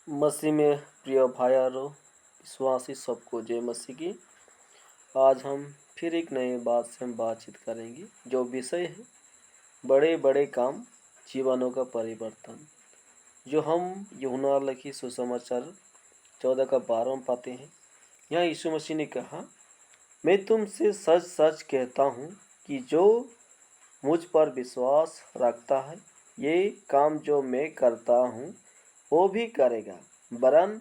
मसीह में प्रिय भाई और विश्वासी सबको जय मसीह की। आज हम फिर एक नए बात से हम बातचीत करेंगे जो विषय है बड़े बड़े काम जीवनों का परिवर्तन। जो हम यूहन्ना लिखी सुसमाचार 14 का 12 में पाते हैं। यहाँ यीशु मसीह ने कहा, मैं तुमसे सच सच कहता हूँ कि जो मुझ पर विश्वास रखता है ये काम जो मैं करता हूँ वो भी करेगा, वरन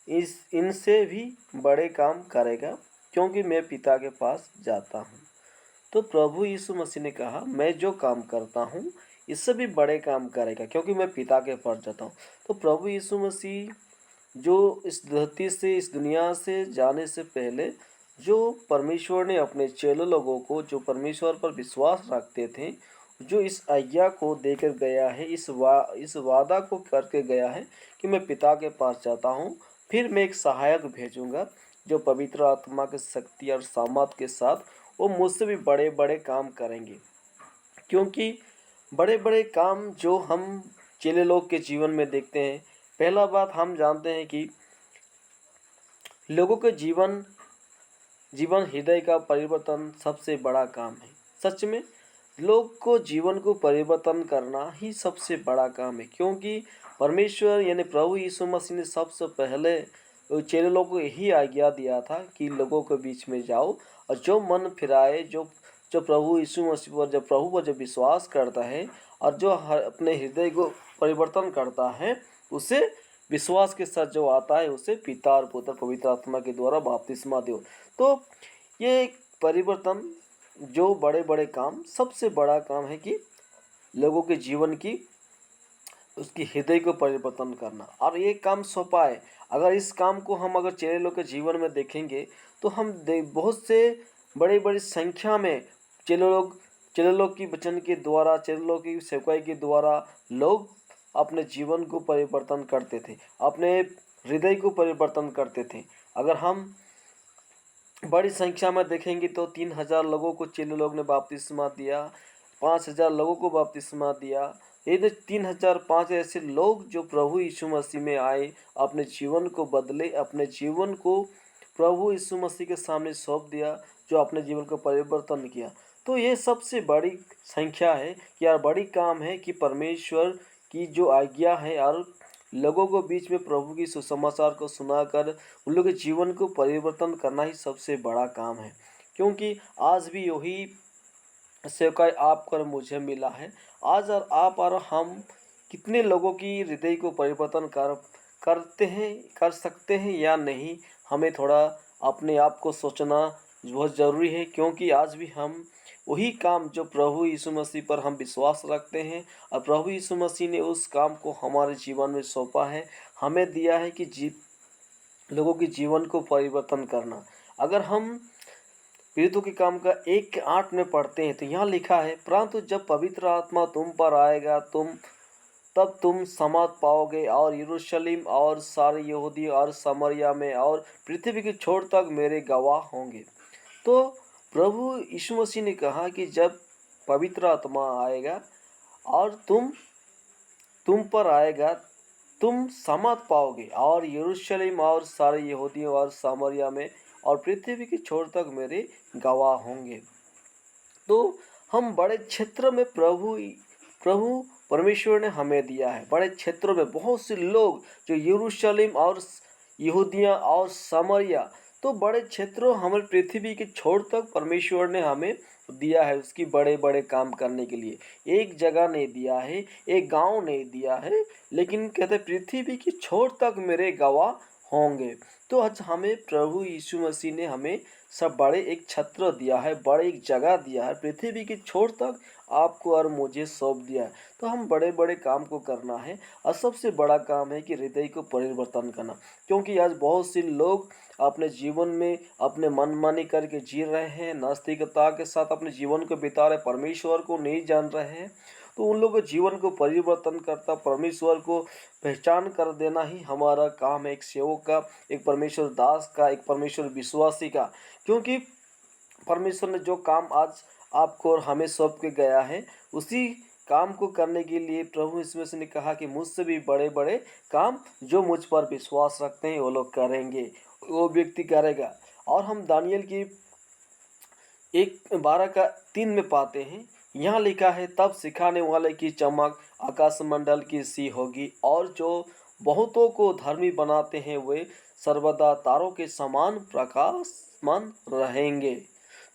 इनसे भी बड़े काम करेगा, क्योंकि मैं पिता के पास जाता हूँ। तो प्रभु यीशु मसीह ने कहा, मैं जो काम करता हूँ इससे भी बड़े काम करेगा, क्योंकि मैं पिता के पास जाता हूँ। तो प्रभु यीशु मसीह जो इस धरती से, इस दुनिया से जाने से पहले जो परमेश्वर ने अपने चेले लोगों को, जो परमेश्वर पर विश्वास रखते थे, जो इस आज्ञा को देकर गया है, इस वादा को करके गया है कि मैं पिता के पास जाता हूँ, फिर मैं एक सहायक भेजूंगा जो पवित्र आत्मा की शक्ति और सामर्थ के साथ वो मुझसे भी बड़े बड़े काम करेंगे। क्योंकि बड़े बड़े काम जो हम चेले लोग के जीवन में देखते हैं, पहला बात हम जानते हैं कि लोगों के जीवन हृदय का परिवर्तन सबसे बड़ा काम है। सच में लोग को जीवन को परिवर्तन करना ही सबसे बड़ा काम है, क्योंकि परमेश्वर यानी प्रभु यीशु मसीह ने सबसे पहले चेले लोगों को यही आज्ञा दिया था कि लोगों के बीच में जाओ और जो मन फिराए, जो जो प्रभु यीशु मसीह पर, जब प्रभु पर जब विश्वास करता है और जो अपने हृदय को परिवर्तन करता है, उसे विश्वास के साथ जो आता है उसे पिता और पुत्र पवित्र आत्मा के द्वारा बपतिस्मा दो। तो ये एक परिवर्तन, जो बड़े बड़े काम, सबसे बड़ा काम है कि लोगों के जीवन की, उसकी हृदय को परिवर्तन करना। और ये काम सौंपा है। अगर इस काम को हम अगर चेले लोग के जीवन में देखेंगे तो हम बहुत से बड़ी बड़ी संख्या में चेले लोग की वचन के द्वारा, चेले लोग की सेवकाई के द्वारा लोग अपने जीवन को परिवर्तन करते थे, अपने हृदय को परिवर्तन करते थे। अगर हम बड़ी संख्या में देखेंगे तो 3,000 लोगों को चेले लोग ने बपतिस्मा दिया, 5,000 लोगों को बपतिस्मा दिया। ये तो 3,005 ऐसे लोग जो प्रभु यीशु मसीह में आए, अपने जीवन को बदले, अपने जीवन को प्रभु यीशु मसीह के सामने सौंप दिया, जो अपने जीवन को परिवर्तन किया। तो ये सबसे बड़ी संख्या है कि यार बड़ी काम है कि परमेश्वर की जो आज्ञा है और लोगों को बीच में प्रभु की सुसमाचार को सुनाकर उन लोगों के जीवन को परिवर्तन करना ही सबसे बड़ा काम है। क्योंकि आज भी यही सेवकाई आपको और मुझे मिला है। आज और आप और हम कितने लोगों की हृदय को परिवर्तन करते हैं, कर सकते हैं या नहीं, हमें थोड़ा अपने आप को सोचना बहुत ज़रूरी है। क्योंकि आज भी हम वही काम जो प्रभु यीशु मसीह पर हम विश्वास रखते हैं और प्रभु यीशु मसीह ने उस काम को हमारे जीवन में सौंपा है, हमें दिया है कि लोगों के जीवन को परिवर्तन करना। अगर हम प्रेरितों के काम का 1:8 में पढ़ते हैं तो यहाँ लिखा है, परंतु जब पवित्र आत्मा तुम पर आएगा तब तुम समाध पाओगे और यरूशलेम और सारे यहूदी और समरिया में और पृथ्वी के छोर तक मेरे गवाह होंगे। तो प्रभु यीशु मसीह ने कहा कि जब पवित्र आत्मा आएगा और तुम पर आएगा, तुम समाध पाओगे और यरूशलेम और सारे यहूदियों और सामरिया में और पृथ्वी के छोर तक मेरे गवाह होंगे। तो हम बड़े क्षेत्र में प्रभु परमेश्वर ने हमें दिया है। बड़े क्षेत्रों में बहुत से लोग जो यरूशलेम और यहूदिया और सामरिया, तो बड़े क्षेत्रों, हमारे पृथ्वी के छोर तक परमेश्वर ने हमें दिया है उसकी बड़े बड़े काम करने के लिए। एक जगह नहीं दिया है, एक गांव नहीं दिया है, लेकिन कहते पृथ्वी की छोर तक मेरे गवाह होंगे। तो आज हमें प्रभु यीशु मसीह ने हमें सब बड़े एक छत्र दिया है, बड़े एक जगह दिया है, पृथ्वी की छोर तक आपको और मुझे सौंप दिया है। तो हम बड़े बड़े काम को करना है और सबसे बड़ा काम है कि हृदय को परिवर्तन करना। क्योंकि आज बहुत से लोग अपने जीवन में अपने मनमानी करके जी रहे हैं, नास्तिकता के साथ अपने जीवन को बिता रहे, परमेश्वर को नहीं जान रहे हैं। तो उन लोगों के जीवन को परिवर्तन करता, परमेश्वर को पहचान कर देना ही हमारा काम है, एक सेवक का, एक परमेश्वर दास का, एक परमेश्वर विश्वासी का। क्योंकि परमेश्वर ने जो काम आज आपको और हमें सौंप के गया है, उसी काम को करने के लिए प्रभु यीशु मसीह ने कहा कि मुझसे भी बड़े बड़े काम जो मुझ पर विश्वास रखते हैं वो लोग करेंगे, वो व्यक्ति करेगा। और हम दानियल की 1:12-3 में पाते हैं, यहाँ लिखा है, तब सिखाने वाले की चमक आकाशमंडल की सी होगी और जो बहुतों को धर्मी बनाते हैं वे सर्वदा तारों के समान प्रकाशमान रहेंगे।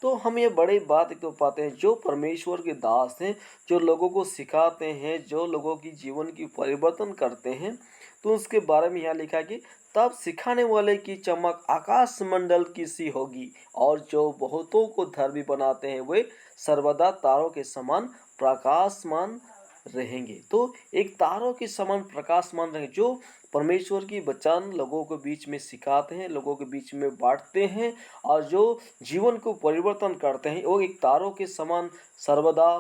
तो हम ये बड़ी बात एक तो पाते हैं, जो परमेश्वर के दास हैं, जो लोगों को सिखाते हैं, जो लोगों की जीवन की परिवर्तन करते हैं, तो उसके बारे में यहाँ लिखा है कि तब सिखाने वाले की चमक आकाश मंडल की सी होगी और जो बहुतों को धर्मी बनाते हैं वे सर्वदा तारों के समान प्रकाशमान रहेंगे। तो एक तारों के समान प्रकाशमान रहेंगे, जो परमेश्वर की वचन लोगों के बीच में सिखाते हैं, लोगों के बीच में बांटते हैं और जो जीवन को परिवर्तन करते हैं, वो एक तारों के समान सर्वदा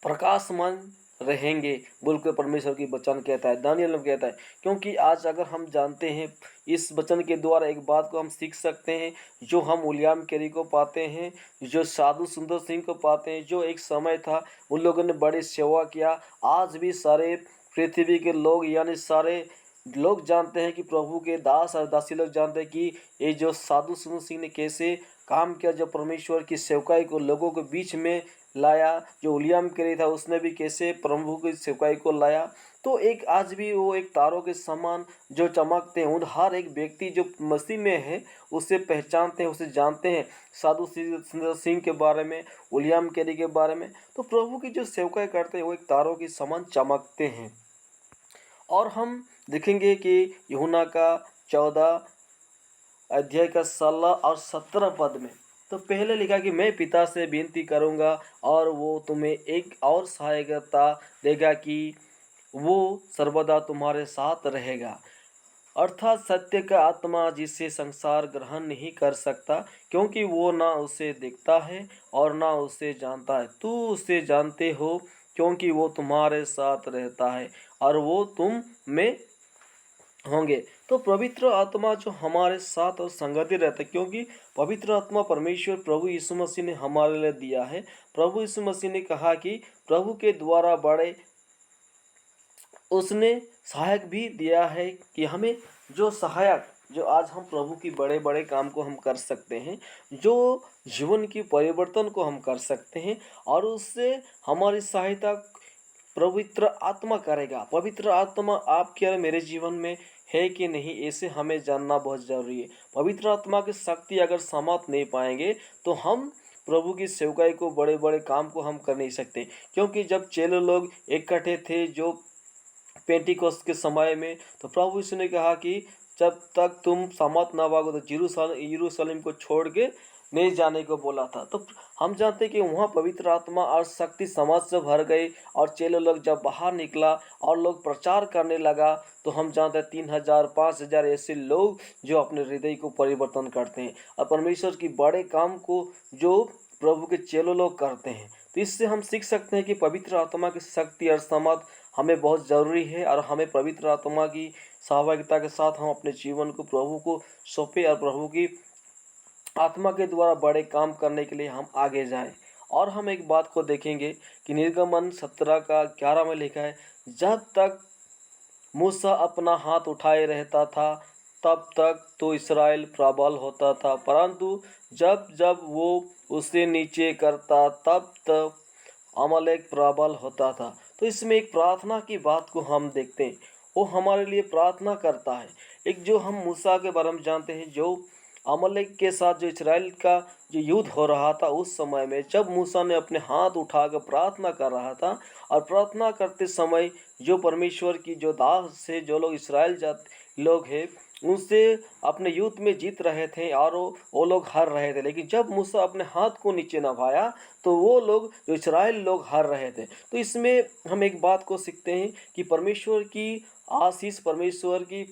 प्रकाशमान रहेंगे बोल के परमेश्वर की वचन कहता है, दानियल में कहता है। क्योंकि आज अगर हम जानते हैं, इस वचन के द्वारा एक बात को हम सीख सकते हैं, जो हम विलियम कैरी को पाते हैं, जो साधु सुंदर सिंह को पाते हैं, जो एक समय था उन लोगों ने बड़ी सेवा किया। आज भी सारे पृथ्वी के लोग यानी सारे लोग जानते हैं कि प्रभु के दास और दासी लोग जानते हैं कि ये जो साधु सुंदर सिंह ने कैसे काम किया, जो परमेश्वर की सेवकाई को लोगों के बीच में लाया, जो विलियम कैरी था उसने भी कैसे प्रभु की सेवकाई को लाया। तो एक आज भी वो एक तारों के समान जो चमकते हैं, उन हर एक व्यक्ति जो मसीह में है उसे पहचानते हैं, उसे जानते हैं, साधु सुंदर सिंह के बारे में, विलियम कैरी के बारे में। तो प्रभु की जो सेवकाई करते हैं वो एक तारों के समान चमकते हैं। और हम देखेंगे कि यूहन्ना का 14 अध्याय का 16 और 17 पद में तो पहले लिखा कि मैं पिता से विनती करूंगा और वो तुम्हें एक और सहायता देगा कि वो सर्वदा तुम्हारे साथ रहेगा, अर्थात सत्य का आत्मा जिसे संसार ग्रहण नहीं कर सकता क्योंकि वो ना उसे देखता है और ना उसे जानता है। तू उसे जानते हो क्योंकि वो तुम्हारे साथ रहता है और वो तुम में होंगे। तो पवित्र आत्मा जो हमारे साथ और संगति रहता है, क्योंकि पवित्र आत्मा परमेश्वर प्रभु यीशु मसीह ने हमारे लिए दिया है। प्रभु यीशु मसीह ने कहा कि प्रभु के द्वारा बड़े उसने सहायक भी दिया है कि हमें जो सहायक, जो आज हम प्रभु की बड़े बड़े काम को हम कर सकते हैं, जो जीवन की परिवर्तन को हम कर सकते हैं और उससे हमारी सहायता पवित्र आत्मा करेगा। पवित्र आत्मा आपके और मेरे जीवन में है कि नहीं, ऐसे हमें जानना बहुत ज़रूरी है। पवित्र आत्मा की शक्ति अगर समझ नहीं पाएंगे तो हम प्रभु की सेवकाई को, बड़े बड़े काम को हम कर नहीं सकते। क्योंकि जब चेले लोग इकट्ठे थे जो पेंटिकोस्त के समय में, तो प्रभु यीशु ने कहा कि जब तक तुम समझ ना पाओगे तो यरूशलेम को छोड़ के नहीं जाने को बोला था। तो हम जानते हैं कि वहाँ पवित्र आत्मा और शक्ति समाज से भर गई और चेले लोग जब बाहर निकला और लोग प्रचार करने लगा, तो हम जानते हैं 3000 5000 ऐसे लोग जो अपने हृदय को परिवर्तन करते हैं और परमेश्वर की बड़े काम को जो प्रभु के चेले लोग करते हैं। तो इससे हम सीख सकते हैं कि पवित्र आत्मा की शक्ति और समझ हमें बहुत ज़रूरी है और हमें पवित्र आत्मा की सहभागिता के साथ हम अपने जीवन को प्रभु को सौंपे और प्रभु की आत्मा के द्वारा बड़े काम करने के लिए हम आगे जाएं। और हम एक बात को देखेंगे कि निर्गमन 17 का 11 में लिखा है, जब तक मूसा अपना हाथ उठाए रहता था तब तक तो इस्राएल प्रबल होता था, परंतु जब जब वो उसे नीचे करता तब तब अमलेक प्रबल होता था। तो इसमें एक प्रार्थना की बात को हम देखते हैं, वो हमारे लिए प्रार्थना करता है। एक जो हम मूसा के बारे में जानते हैं, जो अमलेक के साथ जो इस्राएल का जो युद्ध हो रहा था, उस समय में जब मूसा ने अपने हाथ उठाकर प्रार्थना कर रहा था और प्रार्थना करते समय जो परमेश्वर की जो दास से जो लोग इस्राएल जाति लोग हैं उनसे अपने युद्ध में जीत रहे थे और वो लोग हार रहे थे, लेकिन जब मूसा अपने हाथ को नीचे नभाया तो वो लोग जो इस्राएल लोग हार रहे थे। तो इसमें हम एक बात को सीखते हैं कि परमेश्वर की आशीष, परमेश्वर की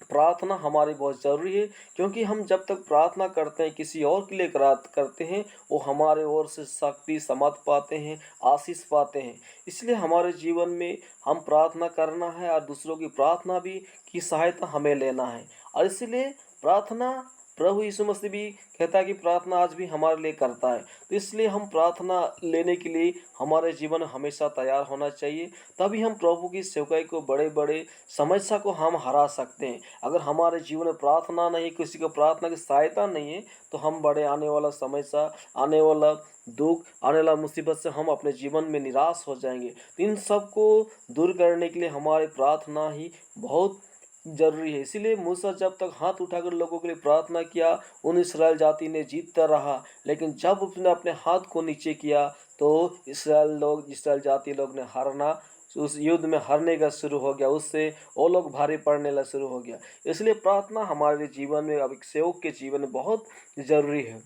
प्रार्थना हमारी बहुत ज़रूरी है। क्योंकि हम जब तक प्रार्थना करते हैं, किसी और के लिए करते हैं, वो हमारे ओर से शक्ति समझ पाते हैं, आशीष पाते हैं। इसलिए हमारे जीवन में हम प्रार्थना करना है और दूसरों की प्रार्थना भी की सहायता हमें लेना है। और इसलिए प्रार्थना प्रभु यीशु मसीह भी कहता है कि प्रार्थना आज भी हमारे लिए करता है। तो इसलिए हम प्रार्थना लेने के लिए हमारे जीवन हमेशा तैयार होना चाहिए, तभी हम प्रभु की सेवकाई को, बड़े बड़े समस्या को हम हरा सकते हैं। अगर हमारे जीवन में प्रार्थना नहीं, किसी को प्रार्थना की सहायता नहीं है, तो हम बड़े आने वाला समस्या, आने वाला दुख, आने वाला मुसीबत से हम अपने जीवन में निराश हो जाएंगे। तो इन सब को दूर करने के लिए हमारी प्रार्थना ही बहुत जरूरी है। इसीलिए मूसा जब तक हाथ उठाकर लोगों के लिए प्रार्थना किया, उन इस्राएल जाति ने जीतता रहा। लेकिन जब उसने अपने हाथ को नीचे किया, तो इस्राएल जाति लोग ने हारना, उस युद्ध में हारने का शुरू हो गया। उससे वो लोग भारी पड़ने लगा शुरू हो गया। इसलिए प्रार्थना हमारे जीवन में, अब एक सेवक के जीवन में बहुत जरूरी है।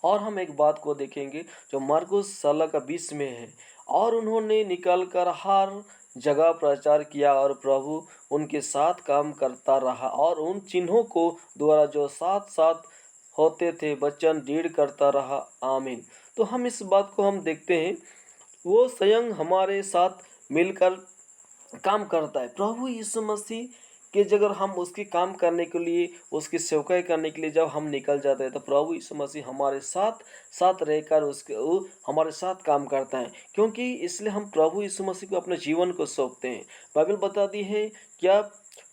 और हम एक बात को देखेंगे जो मार्कुस 16:20 में है, और उन्होंने निकल कर हर जगह प्रचार किया और प्रभु उनके साथ काम करता रहा, और उन चिन्हों को द्वारा जो साथ साथ होते थे वचन दृढ़ करता रहा। आमीन। तो हम इस बात को हम देखते हैं, वो स्वयं हमारे साथ मिलकर काम करता है। प्रभु यीशु मसीह के जगह हम उसके काम करने के लिए, उसकी सेवकाई करने के लिए जब हम निकल जाते हैं, तो प्रभु यीशु मसीह हमारे साथ साथ रहकर वो हमारे साथ काम करता है। क्योंकि इसलिए हम प्रभु यीशु मसीह को अपने जीवन को सौंपते हैं। बाइबल बताती है, क्या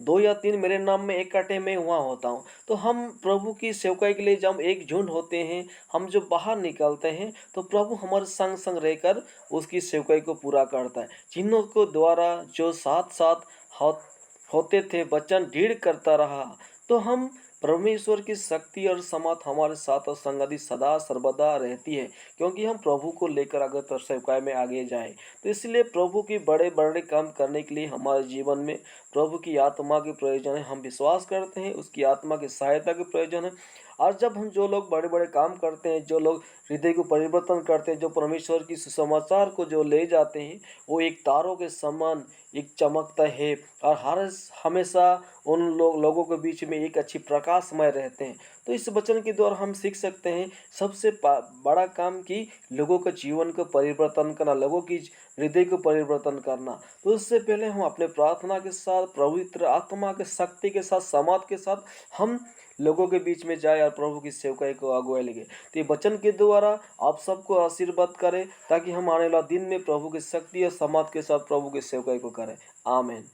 2 या 3 मेरे नाम में इकट्ठे में वहाँ होता हूँ। तो हम प्रभु की सेवकाई के लिए जब एक झुंड होते हैं, हम जो बाहर निकलते हैं, तो प्रभु हमारे संग संग रहकर उसकी सेवकाई को पूरा करता है। चिन्हों को द्वारा जो साथ साथ होते थे वचन दृढ़ करता रहा। तो हम परमेश्वर की शक्ति और समर्थ हमारे साथ और संगति सदा सर्वदा रहती है, क्योंकि हम प्रभु को लेकर अगर सेवकाई में आगे जाएं। तो इसलिए प्रभु की बड़े बड़े काम करने के लिए हमारे जीवन में प्रभु की आत्मा की प्रयोजन है। हम विश्वास करते हैं उसकी आत्मा की सहायता की प्रयोजन है। और जब हम जो लोग बड़े बड़े काम करते हैं, जो लोग हृदय को परिवर्तन करते हैं, जो परमेश्वर की सुसमाचार को जो ले जाते हैं, वो एक तारों के समान एक चमकता है, और हर हमेशा उन लोगों के बीच में एक अच्छी प्रकाशमय रहते हैं। तो इस वचन के द्वारा हम सीख सकते हैं सबसे बड़ा काम कि लोगों के जीवन को परिवर्तन करना, लोगों की हृदय को परिवर्तन करना। तो उससे पहले हम अपने प्रार्थना के साथ, पवित्र आत्मा के शक्ति के साथ, समाज के साथ हम लोगों के बीच में जाए और प्रभु की सेवकाई को अगुवाई लगे। तो ये वचन के द्वारा आप सबको आशीर्वाद करें, ताकि हम आने वाला दिन में प्रभु की शक्ति और समाज के साथ प्रभु की सेवकाई को करें। आमीन।